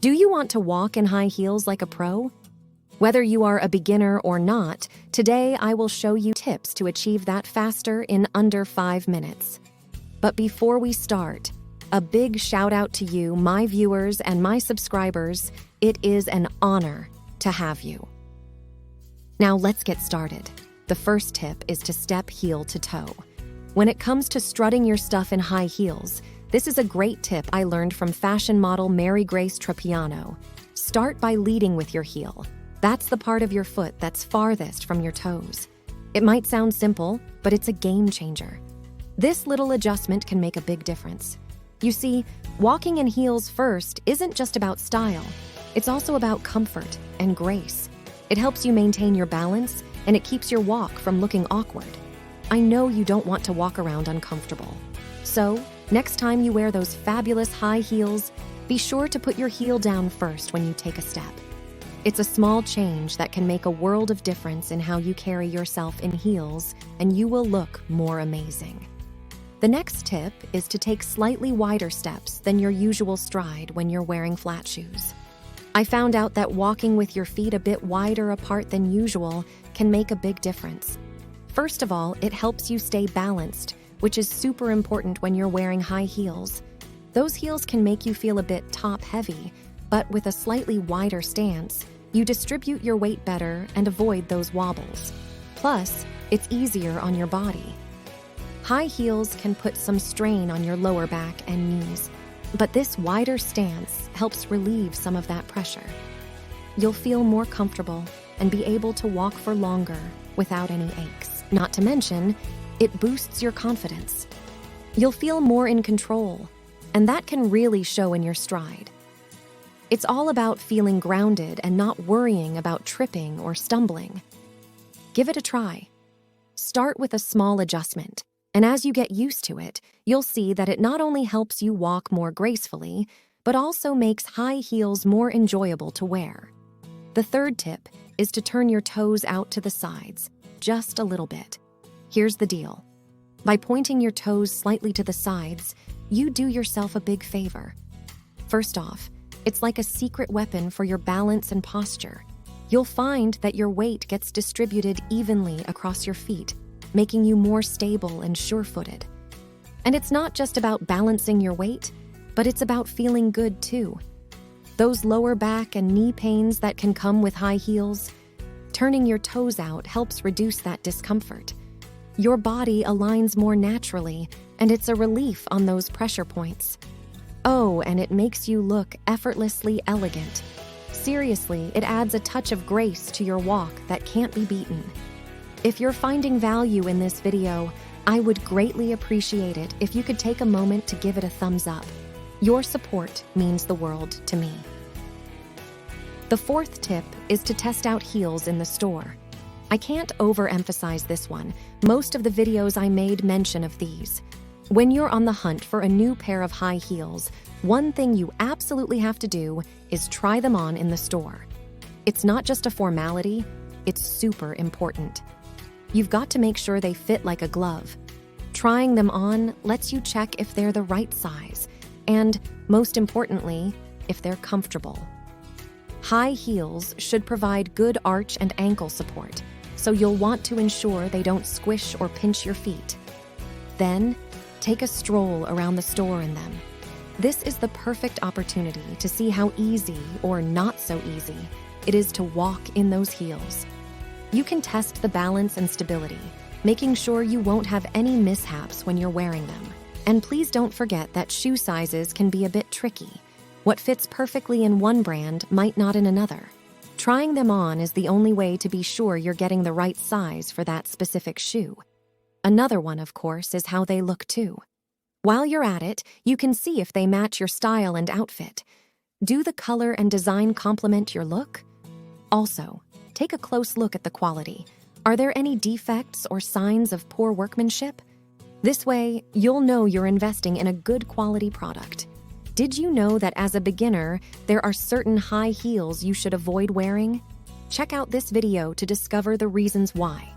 Do you want to walk in high heels like a pro? Whether you are a beginner or not, today I will show you tips to achieve that faster in under 5 minutes. But before we start, a big shout out to you, my viewers and my subscribers. It is an honor to have you. Now let's get started. The first tip is to step heel to toe. When it comes to strutting your stuff in high heels, this is a great tip I learned from fashion model Mary Grace Trapiano. Start by leading with your heel. That's the part of your foot that's farthest from your toes. It might sound simple, but it's a game changer. This little adjustment can make a big difference. You see, walking in heels first isn't just about style. It's also about comfort and grace. It helps you maintain your balance, and it keeps your walk from looking awkward. I know you don't want to walk around uncomfortable. So, next time you wear those fabulous high heels, be sure to put your heel down first when you take a step. It's a small change that can make a world of difference in how you carry yourself in heels, and you will look more amazing. The next tip is to take slightly wider steps than your usual stride when you're wearing flat shoes. I found out that walking with your feet a bit wider apart than usual can make a big difference. First of all, it helps you stay balanced, which is super important when you're wearing high heels. Those heels can make you feel a bit top-heavy, but with a slightly wider stance, you distribute your weight better and avoid those wobbles. Plus, it's easier on your body. High heels can put some strain on your lower back and knees, but this wider stance helps relieve some of that pressure. You'll feel more comfortable and be able to walk for longer without any aches. Not to mention, it boosts your confidence. You'll feel more in control, and that can really show in your stride. It's all about feeling grounded and not worrying about tripping or stumbling. Give it a try. Start with a small adjustment, and as you get used to it, you'll see that it not only helps you walk more gracefully, but also makes high heels more enjoyable to wear. The third tip is to turn your toes out to the sides, just a little bit. Here's the deal. By pointing your toes slightly to the sides, you do yourself a big favor. First off, it's like a secret weapon for your balance and posture. You'll find that your weight gets distributed evenly across your feet, making you more stable and sure-footed. And it's not just about balancing your weight, but it's about feeling good too. Those lower back and knee pains that can come with high heels, turning your toes out helps reduce that discomfort. Your body aligns more naturally, and it's a relief on those pressure points. Oh, and it makes you look effortlessly elegant. Seriously, it adds a touch of grace to your walk that can't be beaten. If you're finding value in this video, I would greatly appreciate it if you could take a moment to give it a thumbs up. Your support means the world to me. The fourth tip is to test out heels in the store. I can't overemphasize this one. Most of the videos I made mention of these. When you're on the hunt for a new pair of high heels, one thing you absolutely have to do is try them on in the store. It's not just a formality, it's super important. You've got to make sure they fit like a glove. Trying them on lets you check if they're the right size, and, most importantly, if they're comfortable. High heels should provide good arch and ankle support, so you'll want to ensure they don't squish or pinch your feet. Then, take a stroll around the store in them. This is the perfect opportunity to see how easy, or not so easy, it is to walk in those heels. You can test the balance and stability, making sure you won't have any mishaps when you're wearing them. And please don't forget that shoe sizes can be a bit tricky. What fits perfectly in one brand might not in another. Trying them on is the only way to be sure you're getting the right size for that specific shoe. Another one, of course, is how they look too. While you're at it, you can see if they match your style and outfit. Do the color and design complement your look? Also, take a close look at the quality. Are there any defects or signs of poor workmanship? This way, you'll know you're investing in a good quality product. Did you know that as a beginner, there are certain high heels you should avoid wearing? Check out this video to discover the reasons why.